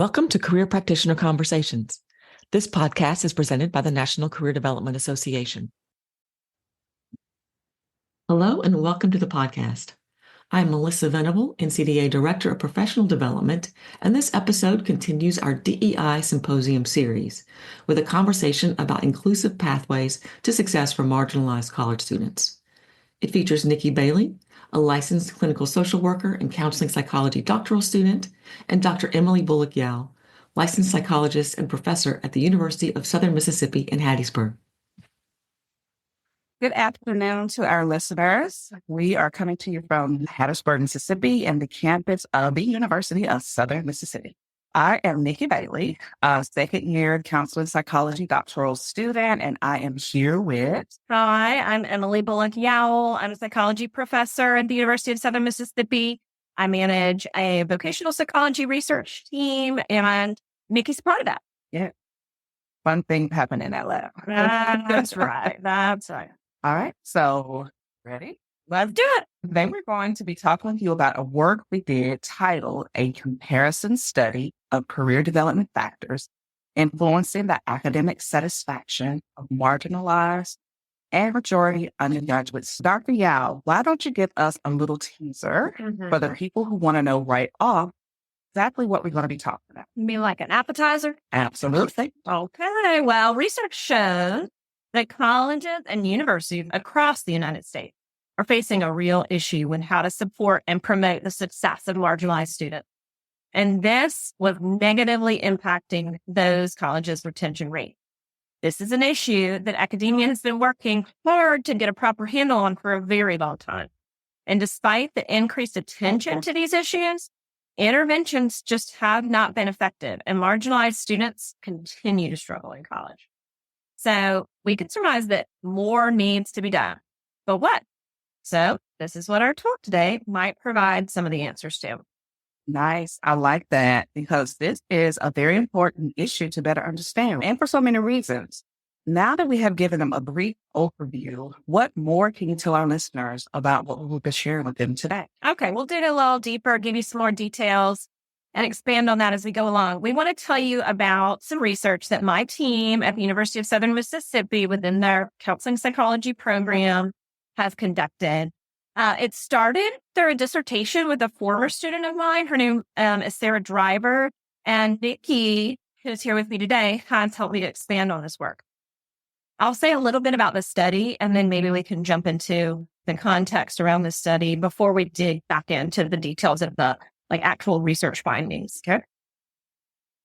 Welcome to Career Practitioner Conversations. This podcast is presented by the National Career Development Association. Hello and welcome to the podcast. I'm Melissa Venable, NCDA Director of Professional Development, and this episode continues our DEI Symposium series with a conversation about inclusive pathways to success for marginalized college students. It features Nikki Bailey, a licensed clinical social worker and counseling psychology doctoral student, and Dr. Emily Bullock-Yowell, licensed psychologist and professor at the University of Southern Mississippi in Hattiesburg. Good afternoon to our listeners. We are coming to you from Hattiesburg, Mississippi, and the campus of the University of Southern Mississippi. I am Nikki Bailey, a second-year counseling psychology doctoral student, and I am here with... Hi, I'm Emily Bullock-Yowell. I'm a psychology professor at the University of Southern Mississippi. I manage a vocational psychology research team, and Nikki's a part of that. Yeah. Fun thing happened in that lab. That's right. That's right. All right. So, ready? Let's do it. Today we're going to be talking with you about a work we did titled A Comparison Study of Career Development Factors Influencing the Academic Satisfaction of Marginalized and Majority Undergraduates. Dr. Yowell, why don't you give us a little teaser for the people who want to know right off exactly what we're going to be talking about? You mean like an appetizer? Absolutely. Okay. Well, research shows that colleges and universities across the United States are facing a real issue with how to support and promote the success of marginalized students. And this was negatively impacting those colleges' retention rate. This is an issue that academia has been working hard to get a proper handle on for a very long time. And despite the increased attention to these issues, interventions just have not been effective, and marginalized students continue to struggle in college. So we can surmise that more needs to be done. But what? So this is what our talk today might provide some of the answers to. Nice. I like that because this is a very important issue to better understand, and for so many reasons. Now that we have given them a brief overview, what more can you tell our listeners about what we'll be sharing with them today? Okay, we'll dig a little deeper, give you some more details, and expand on that as we go along. We want to tell you about some research that my team at the University of Southern Mississippi within their counseling psychology program has conducted. It started through a dissertation with a former student of mine. Her name is Sarah Driver, and Nikki, who's here with me today, has helped me to expand on this work. I'll say a little bit about the study, and then maybe we can jump into the context around the study before we dig back into the details of the actual research findings. Okay.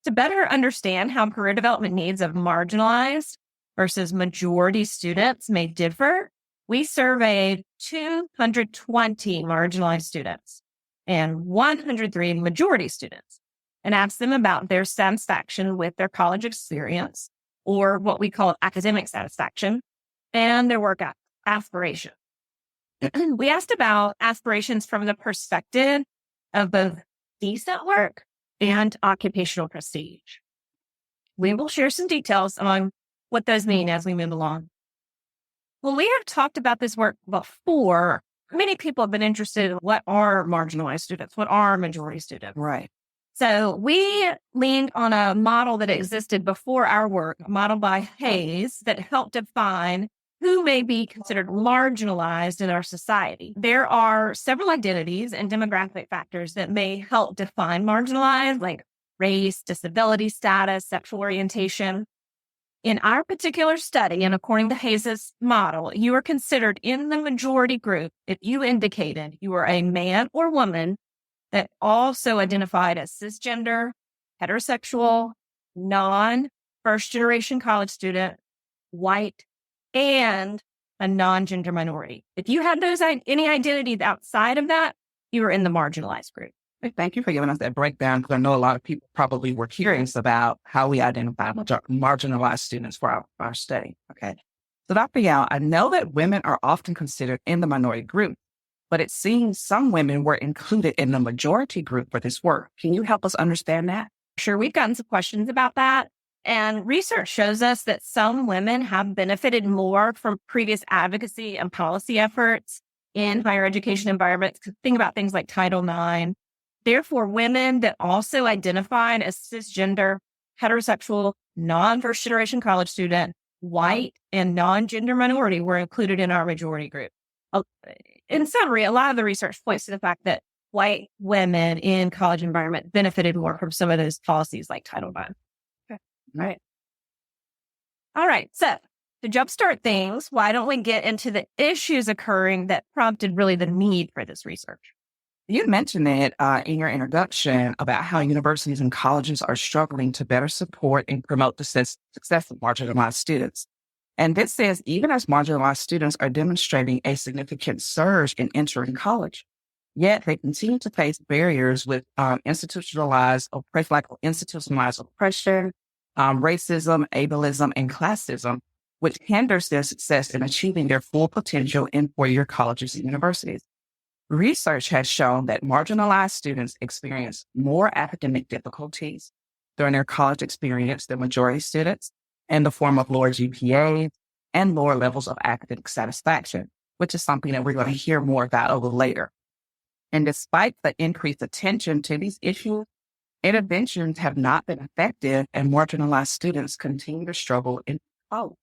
To better understand how career development needs of marginalized versus majority students may differ, we surveyed 220 marginalized students and 103 majority students and asked them about their satisfaction with their college experience, or what we call academic satisfaction, and their work aspiration. We asked about aspirations from the perspective of both decent work and occupational prestige. We will share some details on what those mean as we move along. When we have talked about this work before, many people have been interested in what are marginalized students, what are majority students. Right. So we leaned on a model that existed before our work, a model by Hayes that helped define who may be considered marginalized in our society. There are several identities and demographic factors that may help define marginalized, like race, disability status, sexual orientation. In our particular study, and according to Hayes' model, you are considered in the majority group if you indicated you were a man or woman that also identified as cisgender, heterosexual, non-first-generation college student, white, and a non-gender minority. If you had any identities outside of that, you were in the marginalized group. Thank you for giving us that breakdown, because I know a lot of people probably were curious about how we identify marginalized students for our study. Okay. So Dr. Yowell, I know that women are often considered in the minority group, but it seems some women were included in the majority group for this work. Can you help us understand that? Sure, we've gotten some questions about that. And research shows us that some women have benefited more from previous advocacy and policy efforts in higher education environments. Think about things like Title IX, Therefore, women that also identified as cisgender, heterosexual, non-first generation college student, white, and non-gender minority were included in our majority group. In summary, a lot of the research points to the fact that white women in college environment benefited more from some of those policies like Title IX. Okay. All right. So to jumpstart things, why don't we get into the issues occurring that prompted really the need for this research? You mentioned it in your introduction about how universities and colleges are struggling to better support and promote the success of marginalized students. And this says even as marginalized students are demonstrating a significant surge in entering college, yet they continue to face barriers with institutionalized oppression, racism, ableism, and classism, which hinders their success in achieving their full potential in four-year colleges and universities. Research has shown that marginalized students experience more academic difficulties during their college experience than majority students in the form of lower GPAs and lower levels of academic satisfaction, which is something that we're going to hear more about a little later. And despite the increased attention to these issues, interventions have not been effective and marginalized students continue to struggle in college.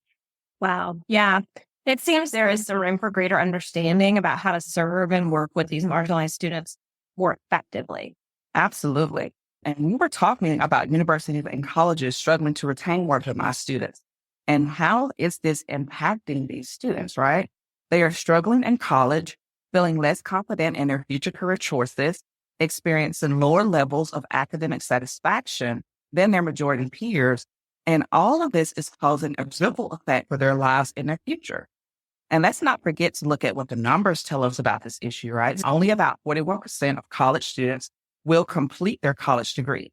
Wow. Yeah. It seems there is some room for greater understanding about how to serve and work with these marginalized students more effectively. Absolutely. And we were talking about universities and colleges struggling to retain marginalized students. And how is this impacting these students, right? They are struggling in college, feeling less confident in their future career choices, experiencing lower levels of academic satisfaction than their majority peers. And all of this is causing a ripple effect for their lives in their future. And let's not forget to look at what the numbers tell us about this issue, right? It's only about 41% of college students will complete their college degrees.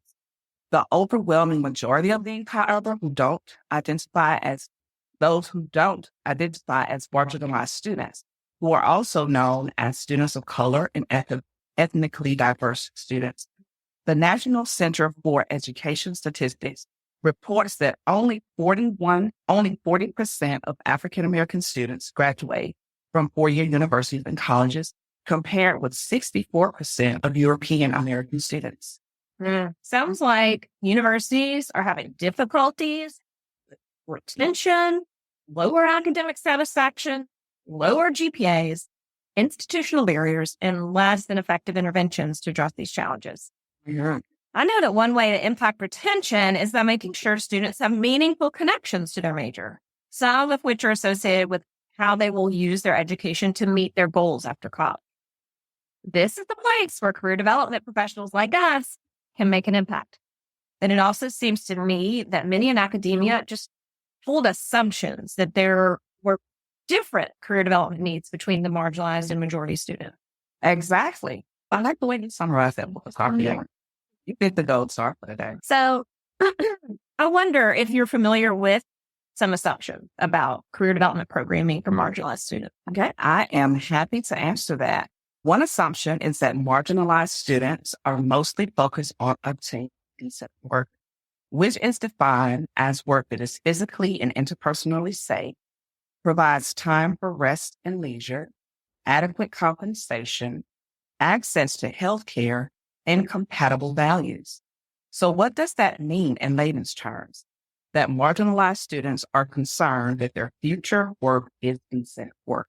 The overwhelming majority of these, however, don't identify as marginalized students, who are also known as students of color and ethnically diverse students. The National Center for Education Statistics reports that only 40% of African-American students graduate from four-year universities and colleges, compared with 64% of European American students. Sounds like universities are having difficulties with retention, lower academic satisfaction, lower GPAs, institutional barriers, and less than effective interventions to address these challenges. Mm-hmm. I know that one way to impact retention is by making sure students have meaningful connections to their major, some of which are associated with how they will use their education to meet their goals after college. This is the place where career development professionals like us can make an impact. And it also seems to me that many in academia just hold assumptions that there were different career development needs between the marginalized and majority student. Exactly. I like the way you summarized that. You picked the gold star for the day. So I wonder if you're familiar with some assumptions about career development programming for marginalized students. Okay, I am happy to answer that. One assumption is that marginalized students are mostly focused on obtaining decent work, which is defined as work that is physically and interpersonally safe, provides time for rest and leisure, adequate compensation, access to health care, and compatible values. So what does that mean in layman's terms? That marginalized students are concerned that their future work is decent work.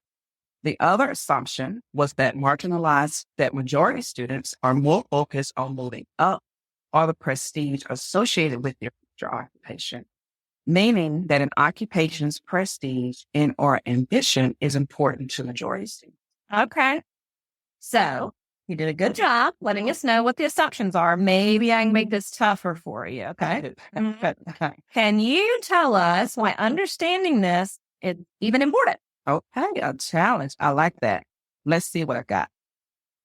The other assumption was that majority students are more focused on moving up or the prestige associated with their future occupation, meaning that an occupation's prestige and or ambition is important to majority students. Okay. So you did a good job letting us know what the assumptions are. Maybe I can make this tougher for you. Okay. Can you tell us why understanding this is even important? Okay, a challenge. I like that. Let's see what I got.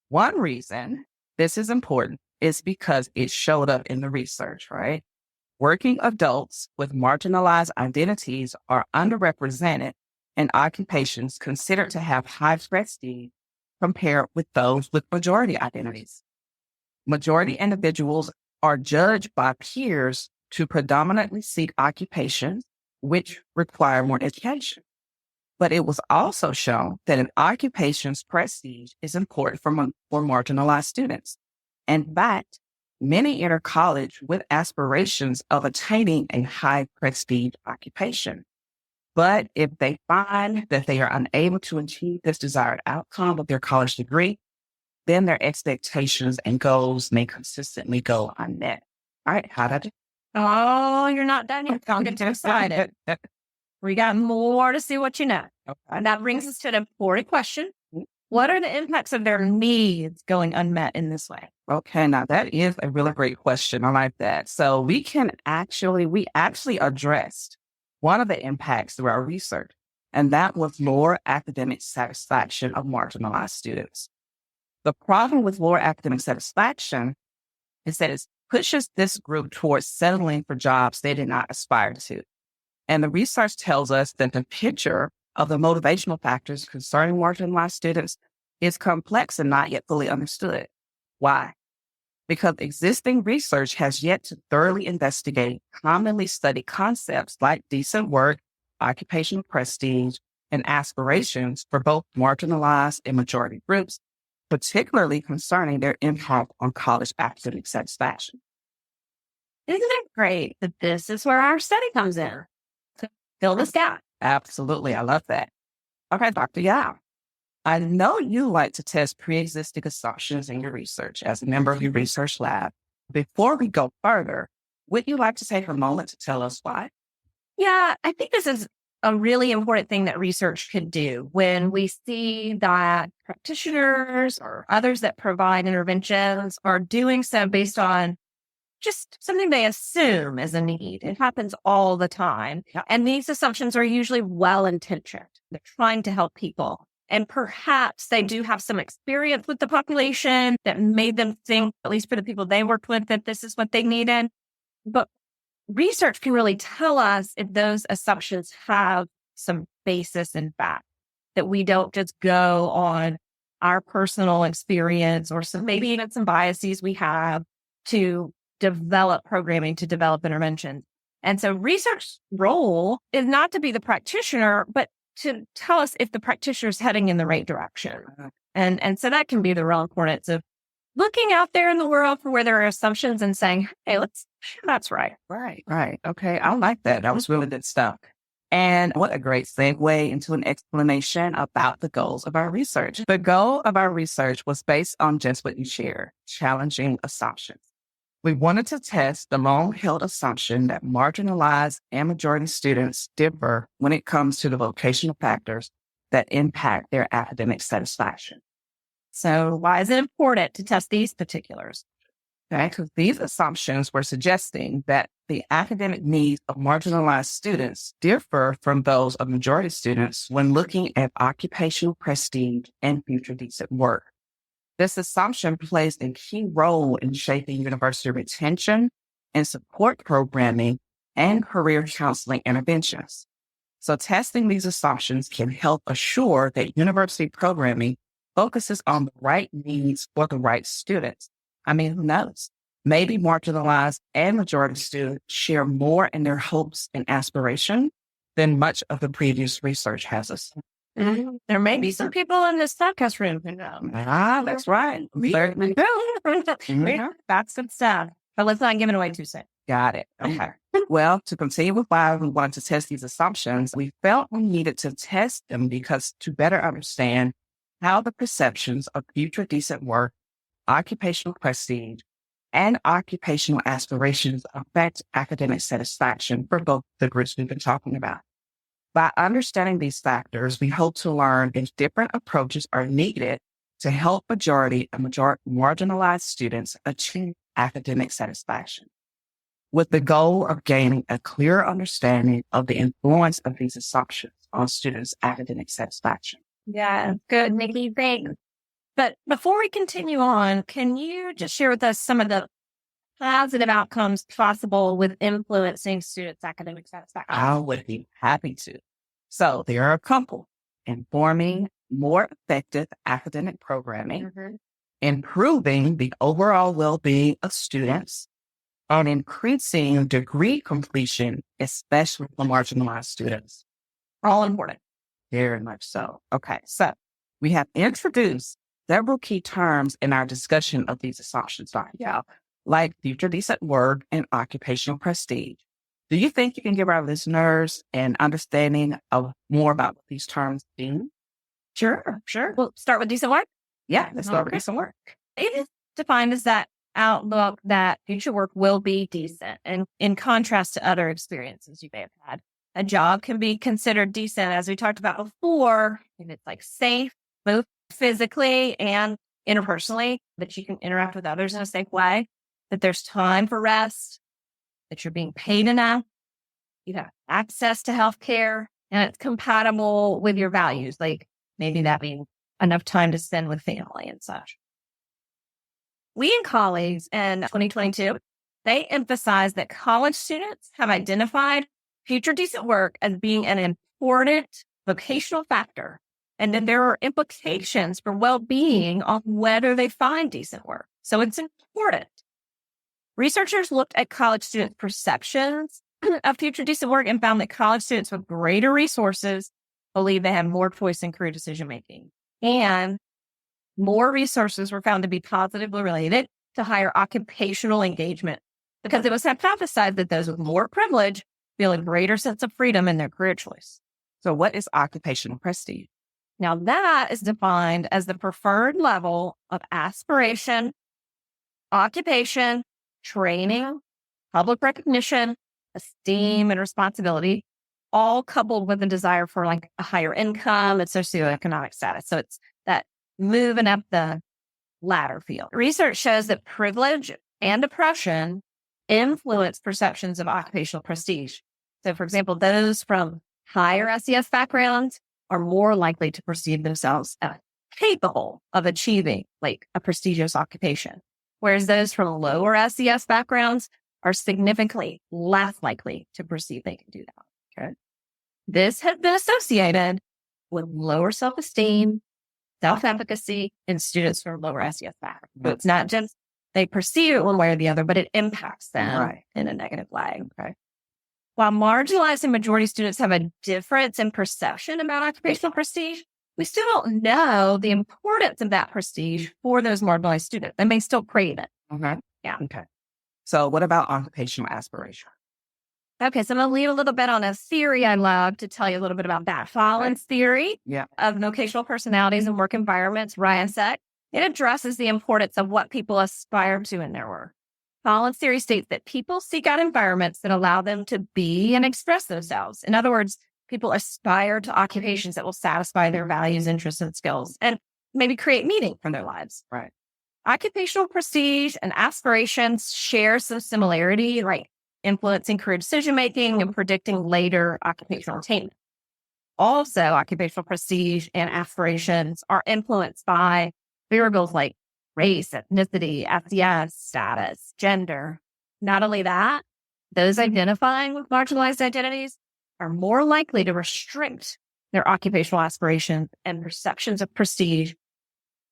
One reason this is important is because it showed up in the research, right? Working adults with marginalized identities are underrepresented in occupations considered to have high prestige compared with those with majority identities. Majority individuals are judged by peers to predominantly seek occupations which require more education. But it was also shown that an occupation's prestige is important for marginalized students. In fact, many enter college with aspirations of attaining a high prestige occupation. But if they find that they are unable to achieve this desired outcome of their college degree, then their expectations and goals may consistently go unmet. All right, how did I do? Oh, you're not done yet. Don't get too excited. We got more to see what you know. Okay. And that brings us to an important question. What are the impacts of their needs going unmet in this way? Okay, now that is a really great question. I like that. So we actually addressed one of the impacts through our research, and that was lower academic satisfaction of marginalized students. The problem with lower academic satisfaction is that it pushes this group towards settling for jobs they did not aspire to. And the research tells us that the picture of the motivational factors concerning marginalized students is complex and not yet fully understood. Why? Because existing research has yet to thoroughly investigate commonly studied concepts like decent work, occupational prestige, and aspirations for both marginalized and majority groups, particularly concerning their impact on college academic satisfaction. Isn't it great that this is where our study comes in to fill this gap? Absolutely. I love that. Okay, Dr. Yowell, I know you like to test pre-existing assumptions in your research as a member of your research lab. Before we go further, would you like to take a moment to tell us why? Yeah, I think this is a really important thing that research could do when we see that practitioners or others that provide interventions are doing so based on just something they assume is a need. It happens all the time. Yeah. And these assumptions are usually well-intentioned. They're trying to help people. And perhaps they do have some experience with the population that made them think, at least for the people they worked with, that this is what they needed. But research can really tell us if those assumptions have some basis in fact, that we don't just go on our personal experience or maybe even some biases we have to develop programming, to develop interventions. And so research role is not to be the practitioner, but to tell us if the practitioner is heading in the right direction. And so that can be the real importance of looking out there in the world for where there are assumptions and saying, hey, that's right. Right. Okay. I like that. That was really good stuff. And what a great segue into an explanation about the goals of our research. The goal of our research was based on just what you shared, challenging assumptions. We wanted to test the long-held assumption that marginalized and majority students differ when it comes to the vocational factors that impact their academic satisfaction. So why is it important to test these particulars? Okay, because these assumptions were suggesting that the academic needs of marginalized students differ from those of majority students when looking at occupational prestige and future decent work. This assumption plays a key role in shaping university retention and support programming and career counseling interventions. So testing these assumptions can help assure that university programming focuses on the right needs for the right students. I mean, who knows? Maybe marginalized and majority students share more in their hopes and aspirations than much of the previous research has assumed. Mm-hmm. There may be some people in this podcast room who know. That's right. Certainly do. That's good stuff. But let's not give it away too soon. Got it. Okay. Well, to continue with why we wanted to test these assumptions, we felt we needed to test them because to better understand how the perceptions of future decent work, occupational prestige, and occupational aspirations affect academic satisfaction for both the groups we've been talking about. By understanding these factors, we hope to learn if different approaches are needed to help majority and marginalized students achieve academic satisfaction, with the goal of gaining a clearer understanding of the influence of these assumptions on students' academic satisfaction. Yeah, good, Nikki. Thanks. But before we continue on, can you just share with us some of the positive outcomes possible with influencing students' academic satisfaction? I would be happy to. So there are a couple: informing more effective academic programming, improving the overall well-being of students, and increasing degree completion, especially for marginalized students. All important. Very much so. Okay, so we have introduced several key terms in our discussion of these assumptions, Dr. Yowell, like future decent work and occupational prestige. Do you think you can give our listeners an understanding of more about what these terms mean? Sure. We'll start with decent work. Yeah, let's start with Okay. decent work. It is defined as that outlook that future work will be decent, and in contrast to other experiences you may have had. A job can be considered decent, as we talked about before, and it's like safe, both physically and interpersonally, that you can interact with others in a safe way, that there's time for rest, that you're being paid enough, you have access to healthcare, and it's compatible with your values. Like maybe that means enough time to spend with family and such. We and colleagues in 2022, they emphasize that college students have identified future decent work as being an important vocational factor, and that there are implications for well-being on whether they find decent work. So it's important. Researchers looked at college students' perceptions of future decent work and found that college students with greater resources believe they have more choice in career decision-making. And more resources were found to be positively related to higher occupational engagement, because it was hypothesized that those with more privilege feel a greater sense of freedom in their career choice. So what is occupational prestige? Now, that is defined as the preferred level of aspiration, occupation, training, public recognition, esteem, and responsibility, all coupled with a desire for like a higher income and socioeconomic status. So it's that moving up the ladder field. Research shows that privilege and oppression influence perceptions of occupational prestige. So, for example, those from higher SES backgrounds are more likely to perceive themselves as capable of achieving like a prestigious occupation, whereas those from lower SES backgrounds are significantly less likely to perceive they can do that. Okay. This has been associated with lower self-esteem, self-efficacy in students from lower SES backgrounds. So it's not just they perceive it one way or the other, but it impacts them in a negative way. Okay. While marginalized and majority students have a difference in perception about occupational prestige, we still don't know the importance of that prestige for those marginalized students. They may still crave it. Okay. Yeah. Okay. So what about occupational aspiration? Okay, so I'm going to leave a little bit on a theory I love to tell you a little bit about that. Fallon's theory of vocational personalities and work environments, Ryan said, it addresses the importance of what people aspire to in their work. Fallon's theory states that people seek out environments that allow them to be and express themselves. In other words, people aspire to occupations that will satisfy their values, interests, and skills, and maybe create meaning from their lives. Right. Occupational prestige and aspirations share some similarity, right? Influencing career decision-making and predicting later occupational attainment. Also, occupational prestige and aspirations are influenced by variables like race, ethnicity, SES status, gender. Not only that, those identifying with marginalized identities are more likely to restrict their occupational aspirations and perceptions of prestige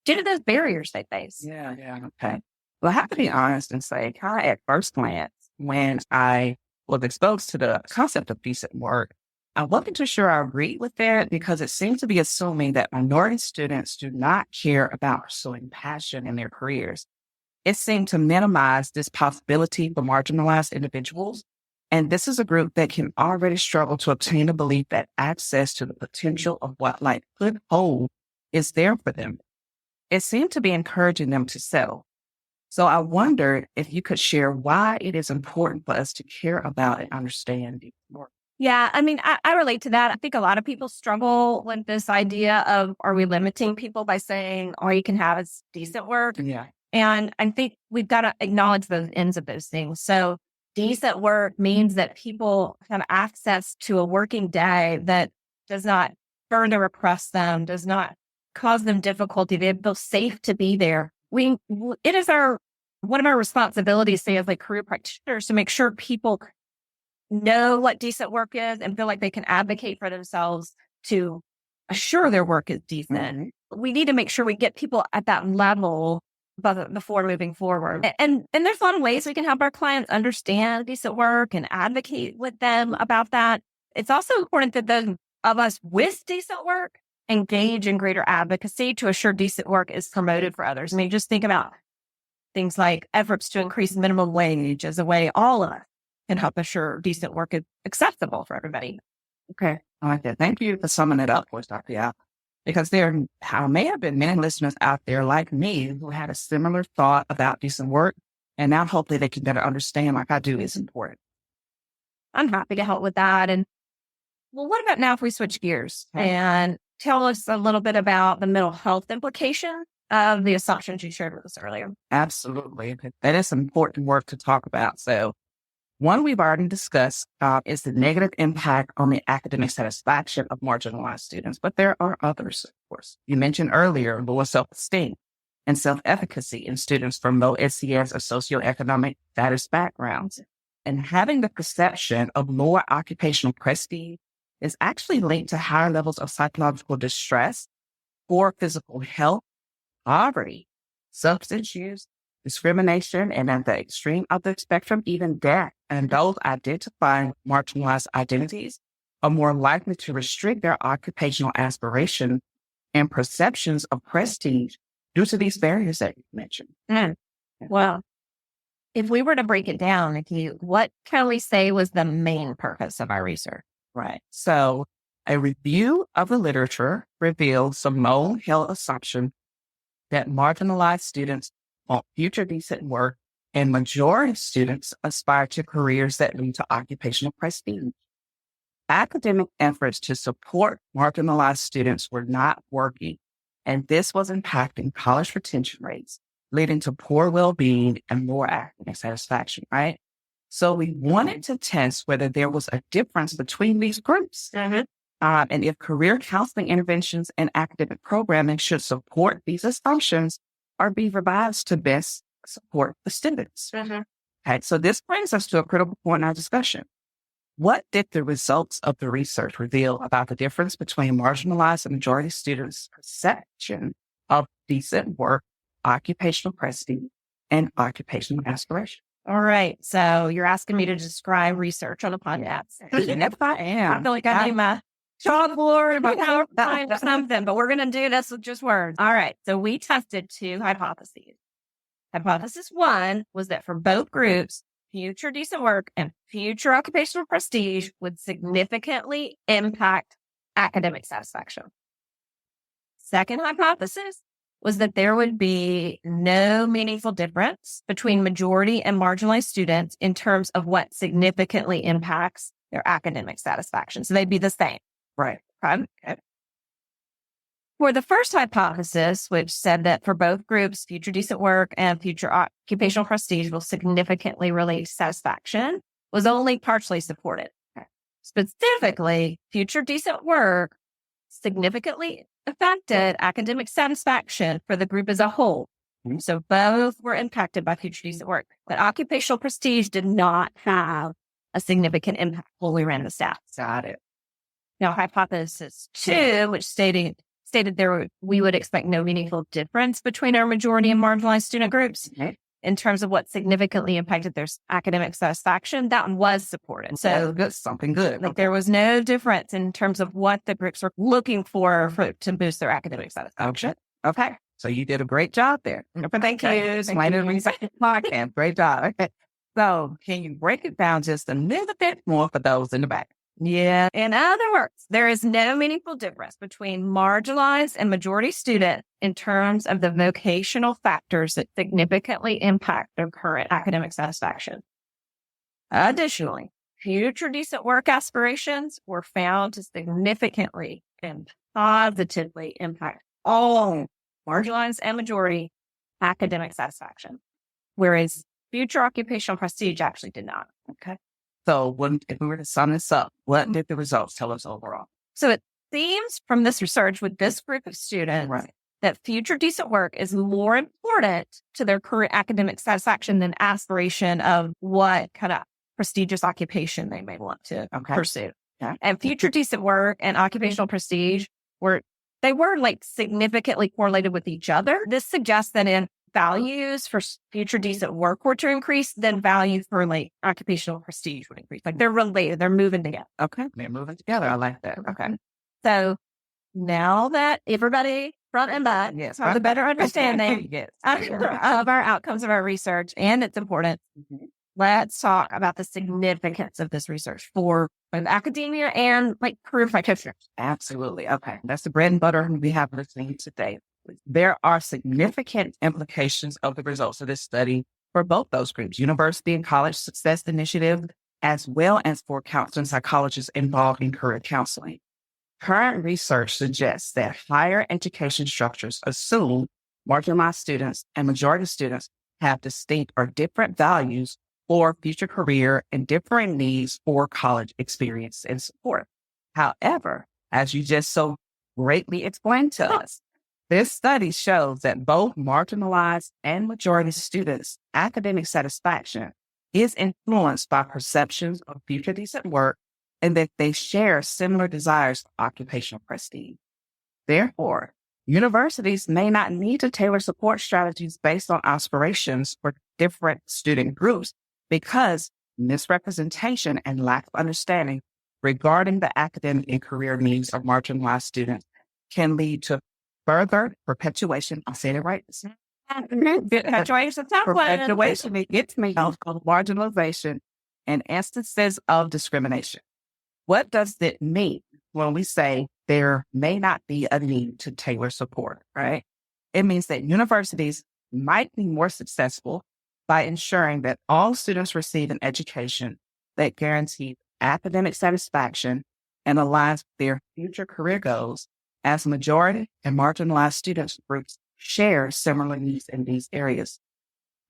due to those barriers they face. Yeah. Okay. Well, I have to be honest and say, kind of at first glance, when I was exposed to the concept of decent work, I wasn't too sure I agreed with that, because it seems to be assuming that minority students do not care about pursuing passion in their careers. It seemed to minimize this possibility for marginalized individuals. And this is a group that can already struggle to obtain a belief that access to the potential of what life could hold is there for them. It seemed to be encouraging them to settle. So I wondered if you could share why it is important for us to care about and understand decent work. Yeah, I mean, I relate to that. I think a lot of people struggle with this idea of, are we limiting people by saying all you can have is decent work? Yeah. And I think we've got to acknowledge both ends of those things. So decent work means that people have access to a working day that does not further oppress them, does not cause them difficulty. They feel safe to be there. It is one of our responsibilities, say, as like career practitioners, to make sure people know what decent work is and feel like they can advocate for themselves to assure their work is decent. Mm-hmm. We need to make sure we get people at that level before moving forward. And there's a lot of ways we can help our clients understand decent work and advocate with them about that. It's also important that those of us with decent work engage in greater advocacy to assure decent work is promoted for others. I mean, just think about things like efforts to increase minimum wage as a way all of us can help assure decent work is accessible for everybody. Okay. I like that. Thank you for summing it up for us, Dr. Yowell. Because there may have been many listeners out there like me who had a similar thought about decent work. And now hopefully they can better understand, like I do, it's important. I'm happy to help with that. And well, what about now if we switch gears and tell us a little bit about the mental health implication of the assumptions you shared with us earlier? Absolutely. That is some important work to talk about. So one we've already discussed is the negative impact on the academic satisfaction of marginalized students, but there are others, of course. You mentioned earlier lower self-esteem and self-efficacy in students from low SES or socioeconomic status backgrounds. And having the perception of lower occupational prestige is actually linked to higher levels of psychological distress, poor physical health, poverty, substance use, discrimination, and at the extreme of the spectrum, even death. And those identifying marginalized identities are more likely to restrict their occupational aspirations and perceptions of prestige due to these barriers that you mentioned. Well, if we were to break it down, Nikki, what can we say was the main purpose of our research? Right. So a review of the literature revealed some low-held assumption that marginalized students want future decent work and majority of students aspire to careers that lead to occupational prestige. Academic efforts to support marginalized students were not working, and this was impacting college retention rates, leading to poor well-being and lower academic satisfaction, right? So we wanted to test whether there was a difference between these groups. And if career counseling interventions and academic programming should support these assumptions or be revised to best support the students. Okay, so this brings us to a critical point in our discussion. What did the results of the research reveal about the difference between marginalized and majority students' perception of decent work, occupational prestige, and occupational aspiration? All right. So you're asking me to describe research on a podcast. Yes, I am. I feel like I need my chalkboard, my PowerPoint or something, but we're going to do this with just words. All right. So we tested two hypotheses. Hypothesis one was that for both groups, future decent work and future occupational prestige would significantly impact academic satisfaction. Second hypothesis was that there would be no meaningful difference between majority and marginalized students in terms of what significantly impacts their academic satisfaction. So they'd be the same. Right. Okay. For the first hypothesis, which said that for both groups, future decent work and future occupational prestige will significantly relate to satisfaction, was only partially supported. Specifically, future decent work significantly affected academic satisfaction for the group as a whole. So both were impacted by future decent work, but occupational prestige did not have a significant impact when we ran the stats. Got it. Now, hypothesis two, which stated we would expect no meaningful difference between our majority and marginalized student groups in terms of what significantly impacted their academic satisfaction, that was supported. So that's something good. Like there was no difference in terms of what the groups were looking for to boost their academic satisfaction. Okay. So you did a great job there. Thank you. Podcast. Great job. Okay. So can you break it down just a little bit more for those in the back? Yeah. In other words, there is no meaningful difference between marginalized and majority students in terms of the vocational factors that significantly impact their current academic satisfaction. Additionally, future decent work aspirations were found to significantly and positively impact all marginalized and majority academic satisfaction, whereas future occupational prestige actually did not. Okay. So if we were to sum this up, what did the results tell us overall? So it seems from this research with this group of students that future decent work is more important to their current academic satisfaction than aspiration of what kind of prestigious occupation they may want to pursue. Okay. And future decent work and occupational prestige were like significantly correlated with each other. This suggests that in values for future decent work were to increase, then values for like occupational prestige would increase. Like they're related, they're moving together. Okay. They're moving together. I like that. Okay. So now that everybody front and back has a better understanding of our outcomes of our research and its importance, let's talk about the significance of this research for both academia and like career practitioners. Absolutely. Okay. That's the bread and butter we have listening today. There are significant implications of the results of this study for both those groups, university and college success initiative, as well as for counseling psychologists involved in career counseling. Current research suggests that higher education structures assume marginalized students and majority students have distinct or different values for future career and differing needs for college experience and support. However, as you just so greatly explained to us, this study shows that both marginalized and majority students' academic satisfaction is influenced by perceptions of future decent work and that they share similar desires for occupational prestige. Therefore, universities may not need to tailor support strategies based on aspirations for different student groups because misrepresentation and lack of understanding regarding the academic and career needs of marginalized students can lead to further perpetuation. I'll say it right. Perpetuation, it gets me of marginalization and instances of discrimination. What does it mean when we say there may not be a need to tailor support, right? It means that universities might be more successful by ensuring that all students receive an education that guarantees academic satisfaction and aligns with their future career goals, as majority and marginalized students groups share similar needs in these areas.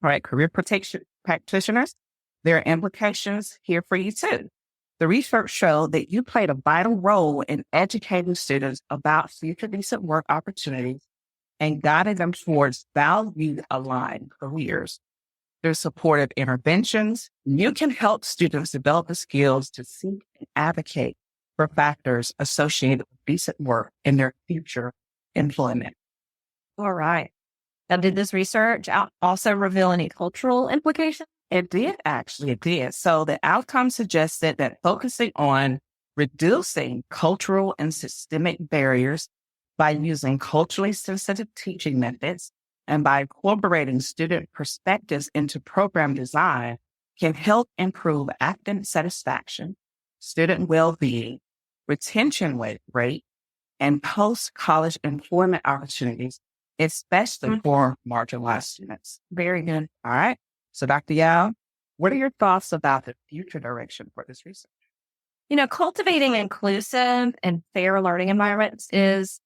All right, career protection practitioners, there are implications here for you too. The research showed that you played a vital role in educating students about future decent work opportunities and guiding them towards value-aligned careers. Through supportive interventions, you can help students develop the skills to seek and advocate for factors associated with decent work in their future employment. All right. Now, did this research also reveal any cultural implications? It did, actually. It did. So the outcome suggested that focusing on reducing cultural and systemic barriers by using culturally sensitive teaching methods and by incorporating student perspectives into program design can help improve academic satisfaction, student well-being, retention rate, and post-college employment opportunities, especially for marginalized students. Very good. All right. So Dr. Yowell, what are your thoughts about the future direction for this research? Cultivating inclusive and fair learning environments is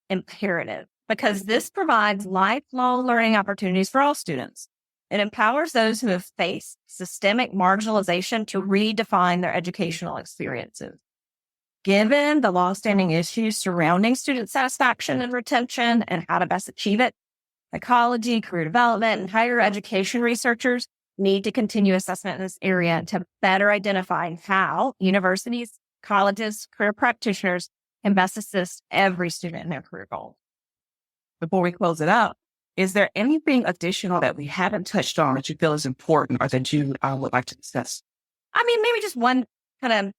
imperative because this provides lifelong learning opportunities for all students. It empowers those who have faced systemic marginalization to redefine their educational experiences. Given the longstanding issues surrounding student satisfaction and retention and how to best achieve it, psychology, career development, and higher education researchers need to continue assessment in this area to better identify how universities, colleges, career practitioners can best assist every student in their career goals. Before we close it out, is there anything additional that we haven't touched on that you feel is important or that you would like to discuss? Maybe just one kind of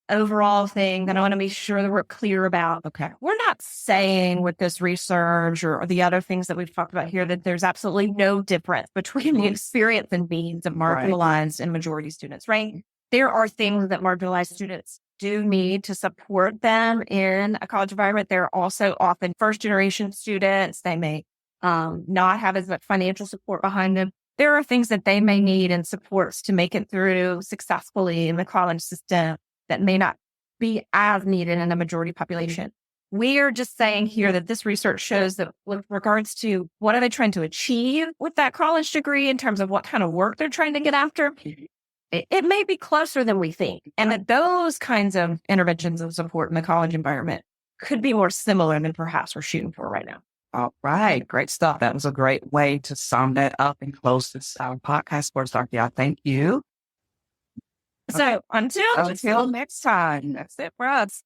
overall thing that I want to be sure that we're clear about. Okay. We're not saying with this research or the other things that we've talked about here that there's absolutely no difference between the experience and needs of marginalized and majority students, right? There are things that marginalized students do need to support them in a college environment. They're also often first-generation students. They may not have as much financial support behind them. There are things that they may need and supports to make it through successfully in the college system that may not be as needed in a majority population. We are just saying here that this research shows that with regards to what are they trying to achieve with that college degree in terms of what kind of work they're trying to get after, it may be closer than we think. And that those kinds of interventions and support in the college environment could be more similar than perhaps we're shooting for right now. All right. Great stuff. That was a great way to sum that up and close this podcast for us, Dr. Yowell. Thank you. So until next time, that's it for us.